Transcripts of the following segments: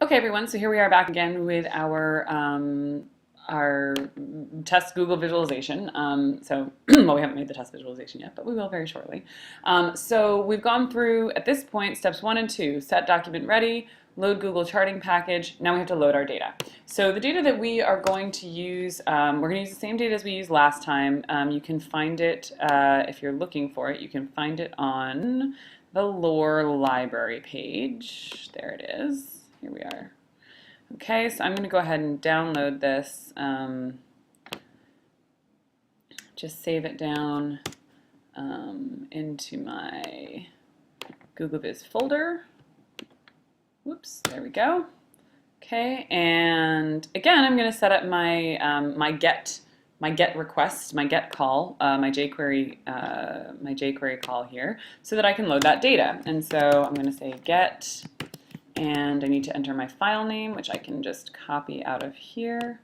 Okay, everyone, so here we are back again with our test Google visualization. Well, we haven't made the test visualization yet, but we will very shortly. So we've gone through, at this point, steps 1 and 2, set document ready, load Google charting package. Now we have to load our data. So the data that we are going to use, we're going to use the same data as we used last time. You can find it, if you're looking for it, you can find it on the lore library page. There it is. Here we are. Okay, so I'm going to go ahead and download this. Just save it down into my GoogleViz folder. Whoops, there we go. Okay, and again, I'm going to set up my my get request, my get call, my jQuery call here, so that I can load that data. And so I'm going to say get. And I need to enter my file name, which I can just copy out of here.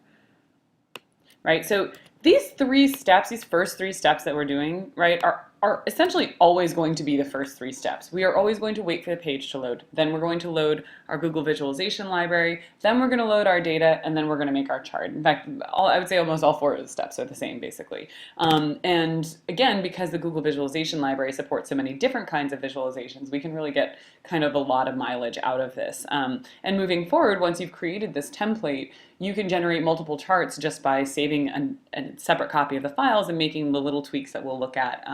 Right, so these first three steps that we're doing, right, are essentially always going to be the first 3 steps. We are always going to wait for the page to load. Then we're going to load our Google visualization library. Then we're going to load our data, and then we're going to make our chart. In fact, I would say almost all 4 of the steps are the same, basically. And again, because the Google visualization library supports so many different kinds of visualizations, we can really get kind of a lot of mileage out of this. And moving forward, once you've created this template, you can generate multiple charts just by saving a separate copy of the files and making the little tweaks that we'll look at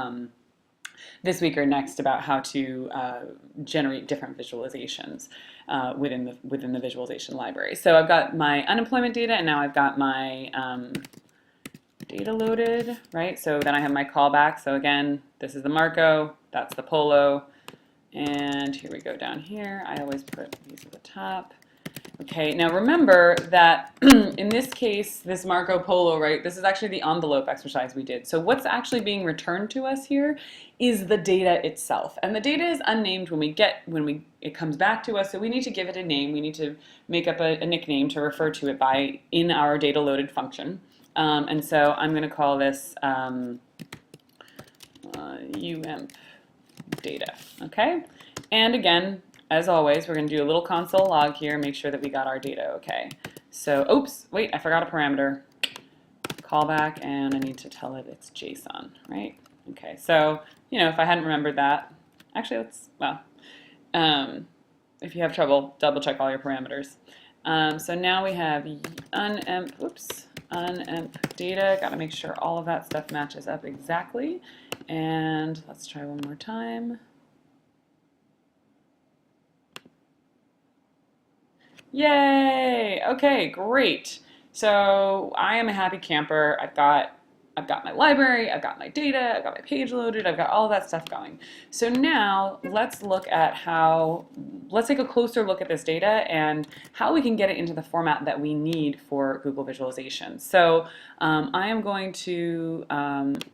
this week or next about how to generate different visualizations within the visualization library. So I've got my unemployment data, and now I've got my data loaded, right? So then I have my callback. So again, this is the Marco, that's the Polo, and here we go down here. I always put these at the top. Okay, now remember that in this case, this Marco Polo, right, this is actually the envelope exercise we did. So what's actually being returned to us here is the data itself. And the data is unnamed when it comes back to us, so we need to give it a name. We need to make up a nickname to refer to it by in our data loaded function. And so I'm going to call this UMP data, okay? And again, as always, we're going to do a little console log here, make sure that we got our data okay. So, oops, wait, I forgot a parameter. Callback, and I need to tell it it's JSON, right? Okay, so, you know, if I hadn't remembered that, actually, if you have trouble, double check all your parameters. So now we have unemp data. Got to make sure all of that stuff matches up exactly. And let's try one more time. Yay! Okay, great. So I am a happy camper. I've got my library, I've got my data, I've got my page loaded, I've got all that stuff going. So now let's take a closer look at this data and how we can get it into the format that we need for Google visualization. So I am going to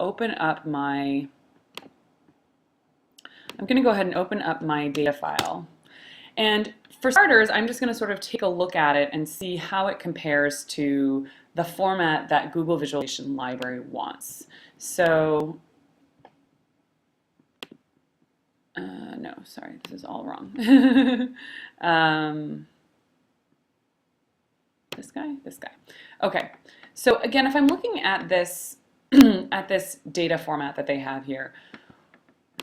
open up my, I'm going to go ahead and open up my data file. And for starters, I'm just going to sort of take a look at it and see how it compares to the format that Google Visualization Library wants. So, no, sorry, this is all wrong. This guy? Okay, so again, if I'm looking at this, at this data format that they have here,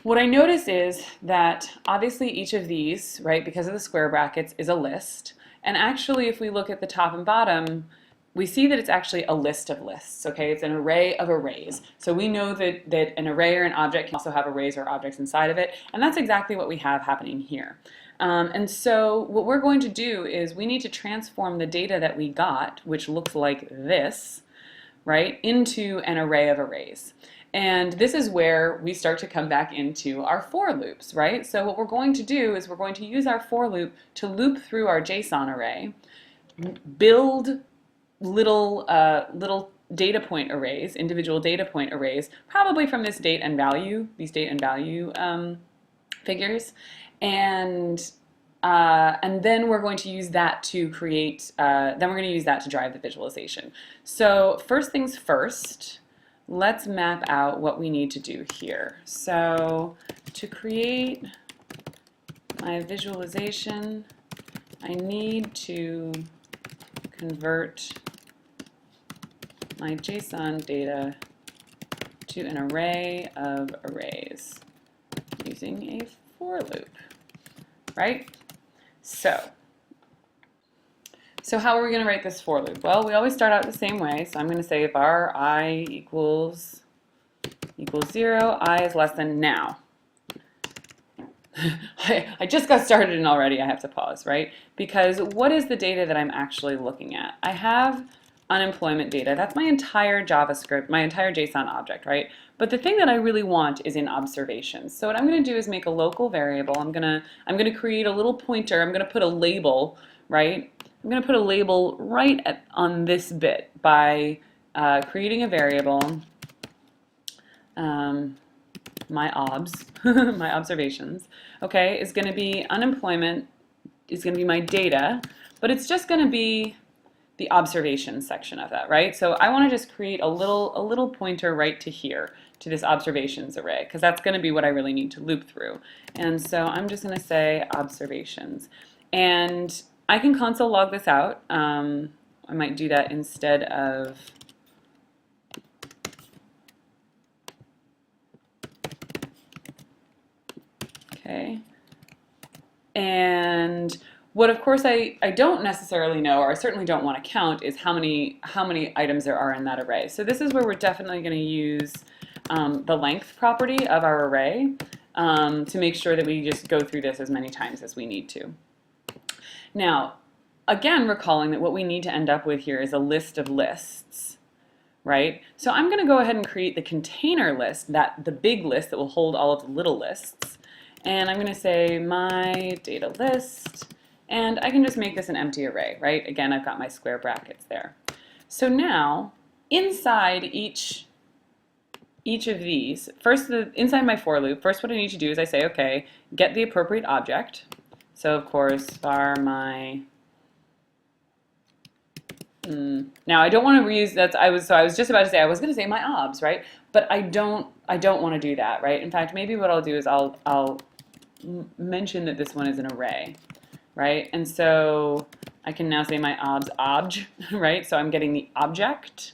what I notice is that obviously each of these, right, because of the square brackets, is a list. And actually, if we look at the top and bottom, we see that it's actually a list of lists, okay? It's an array of arrays. So we know that an array or an object can also have arrays or objects inside of it, and that's exactly what we have happening here. And so what we're going to do is we need to transform the data that we got, which looks like this, right, into an array of arrays. And this is where we start to come back into our for loops, right? So what we're going to do is we're going to use our for loop to loop through our JSON array, build little data point arrays, individual data point arrays, probably from this date and value, these date and value figures, and then we're going to use that to create, then we're going to use that to drive the visualization. So first things first, let's map out what we need to do here. So to create my visualization, I need to convert my JSON data to an array of arrays using a for loop, right? So how are we going to write this for loop? Well, we always start out the same way. So I'm going to say var I equals 0, I is less than now. I just got started and already I have to pause, right? Because what is the data that I'm actually looking at? I have unemployment data. That's my entire JavaScript, my entire JSON object, right? But the thing that I really want is in observations. So what I'm going to do is make a local variable. I'm going to create a little pointer. I'm going to put a label, right? I'm going to put a label right on this bit by creating a variable, my obs, my observations, okay, is going to be unemployment, is going to be my data, but it's just going to be the observations section of that, right? So I want to just create a little pointer right to here, to this observations array, because that's going to be what I really need to loop through. And so I'm just going to say observations. And I can console log this out. I might do that instead of okay. And what of course I don't necessarily know, or I certainly don't want to count, is how many items there are in that array. So this is where we're definitely going to use the length property of our array to make sure that we just go through this as many times as we need to. Now, again, recalling that what we need to end up with here is a list of lists, right? So I'm going to go ahead and create the container list, the big list that will hold all of the little lists. And I'm going to say my data list, and I can just make this an empty array, right? Again, I've got my square brackets there. So now, inside each of these, inside my for loop, first what I need to do is I say, okay, get the appropriate object. So of course, var my, now I don't want to reuse that. I was just about to say, I was going to say my obs, right? But I don't want to do that, right? In fact, maybe what I'll do is I'll mention that this one is an array, right? And so I can now say my obj, right? So I'm getting the object,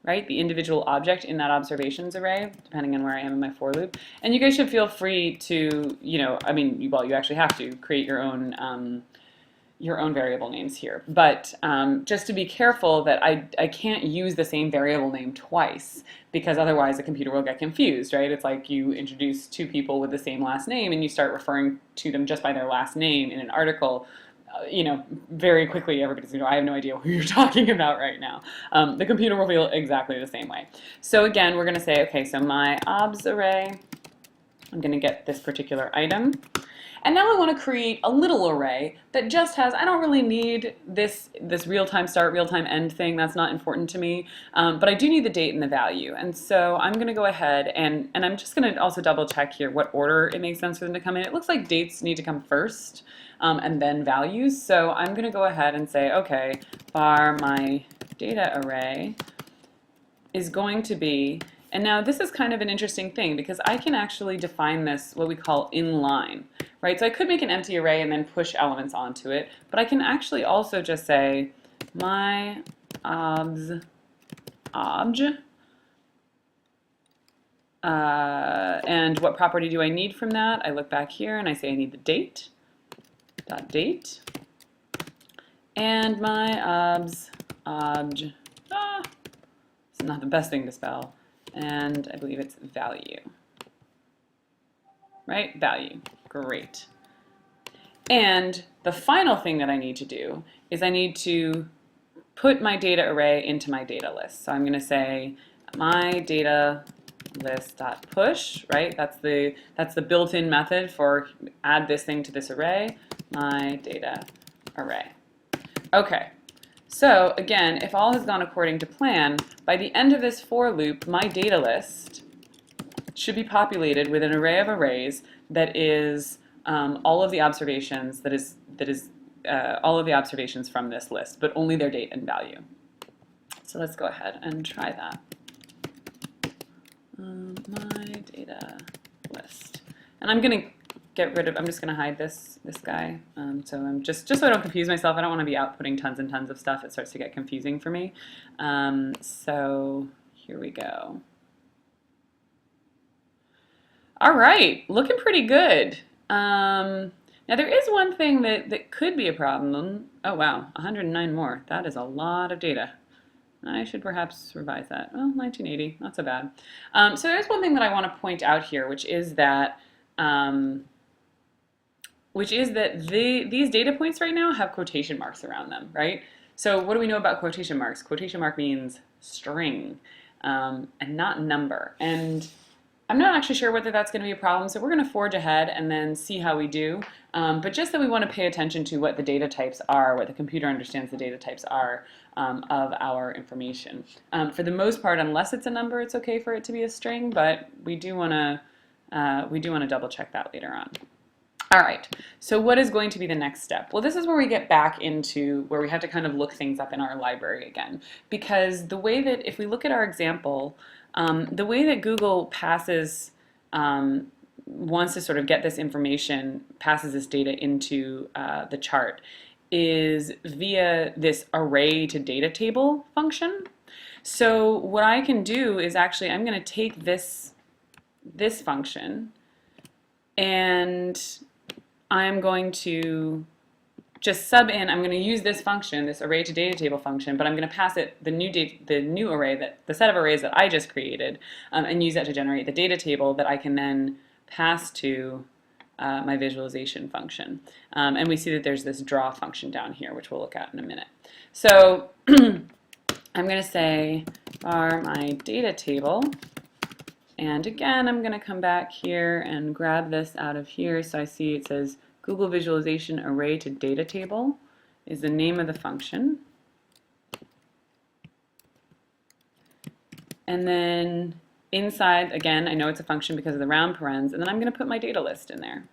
right? The individual object in that observations array, depending on where I am in my for loop. And you guys should feel free to, I mean, well, you actually have to create your own variable names here. But just to be careful that I can't use the same variable name twice, because otherwise the computer will get confused, right? It's like you introduce two people with the same last name and you start referring to them just by their last name in an article. Very quickly everybody's going to go, I have no idea who you're talking about right now. The computer will feel exactly the same way. So again, we're going to say, okay, so my obs array, I'm going to get this particular item. And now I want to create a little array that just has, I don't really need this real-time start, real-time end thing. That's not important to me. But I do need the date and the value. And so I'm going to go ahead and I'm just going to also double check here what order it makes sense for them to come in. It looks like dates need to come first and then values. So I'm going to go ahead and say, okay, var my data array is going to be, and now this is kind of an interesting thing because I can actually define this what we call inline, right? So I could make an empty array and then push elements onto it, but I can actually also just say my obj, and what property do I need from that? I look back here and I say I need the date, .date, and my obj, it's not the best thing to spell, and I believe it's value, right? Value, great. And the final thing that I need to do is I need to put my data array into my data list. So I'm going to say my data list.push, right? That's the built-in method for add this thing to this array, my data array. Okay. So again, if all has gone according to plan, by the end of this for loop, my data list should be populated with an array of arrays that is all of the observations all of the observations from this list, but only their date and value. So let's go ahead and try that. My data list, and I'm going to get rid of, I'm just going to hide this guy. So I'm just so I don't confuse myself. I don't want to be outputting tons and tons of stuff. It starts to get confusing for me. So here we go. All right, looking pretty good. Now there is one thing that could be a problem. Oh wow, 109 more. That is a lot of data. I should perhaps revise that. Well, 1980, not so bad. So there's one thing that I want to point out here, which is that these data points right now have quotation marks around them, right? So what do we know about quotation marks? Quotation mark means string and not number. And I'm not actually sure whether that's going to be a problem, so we're going to forge ahead and then see how we do. But just that we want to pay attention to what the data types are, what the computer understands the data types are of our information. For the most part, unless it's a number, it's okay for it to be a string, but we do want to double check that later on. All right, so what is going to be the next step? Well, this is where we get back into where we have to kind of look things up in our library again, because the way that, if we look at our example, the way that Google passes, wants to sort of get this information, passes this data into the chart, is via this array to data table function. So what I can do is actually, I'm going to take this function, and I'm going to just sub in, I'm going to use this function, this array to data table function, but I'm going to pass it the new array, the set of arrays that I just created, and use that to generate the data table that I can then pass to my visualization function. And we see that there's this draw function down here, which we'll look at in a minute. So I'm going to say var my data table, and again I'm going to come back here and grab this out of here. So I see it says Google Visualization Array to Data Table is the name of the function. And then inside, again, I know it's a function because of the round parens, and then I'm going to put my data list in there.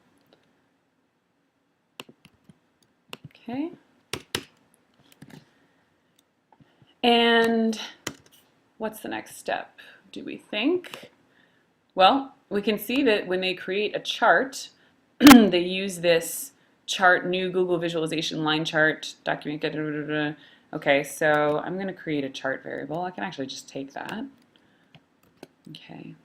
Okay. And what's the next step, do we think? Well, we can see that when they create a chart, they use this chart, new Google visualization line chart, document, okay, so I'm going to create a chart variable. I can actually just take that. Okay,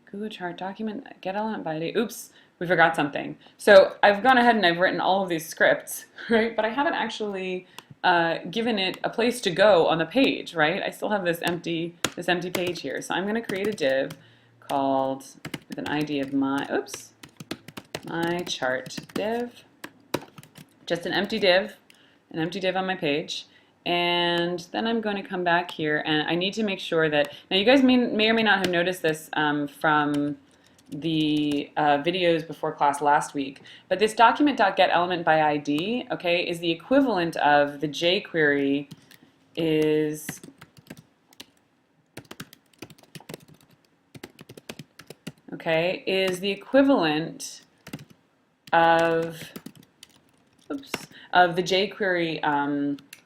Google chart document, get element by ID. Oops, we forgot something. So I've gone ahead and I've written all of these scripts, right? But I haven't actually given it a place to go on the page, right? I still have this empty page here. So I'm going to create a div called, with an ID of my chart div, just an empty div on my page. And then I'm going to come back here, and I need to make sure that, now you guys may or may not have noticed this from the videos before class last week, but this document.getElementById, okay, is the equivalent of the jQuery is the equivalent of the jQuery,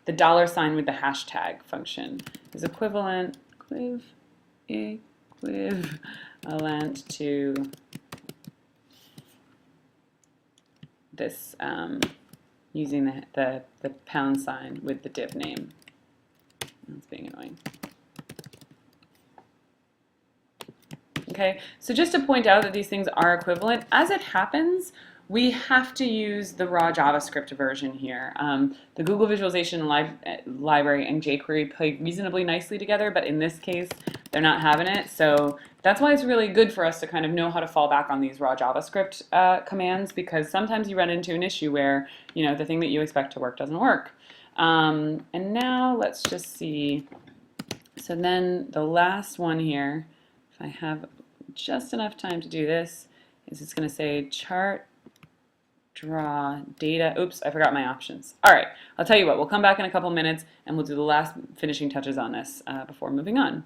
the $sign with the hashtag function is equivalent to this using the $sign with the div name. That's being annoying. Okay, so just to point out that these things are equivalent, as it happens, we have to use the raw JavaScript version here. The Google Visualization Library and jQuery play reasonably nicely together, but in this case, they're not having it. So that's why it's really good for us to kind of know how to fall back on these raw JavaScript commands, because sometimes you run into an issue where, you know, the thing that you expect to work doesn't work. And now let's just see. So then the last one here, if I have just enough time to do this, is it's going to say chart draw data. Oops, I forgot my options. All right, I'll tell you what, we'll come back in a couple minutes and we'll do the last finishing touches on this before moving on.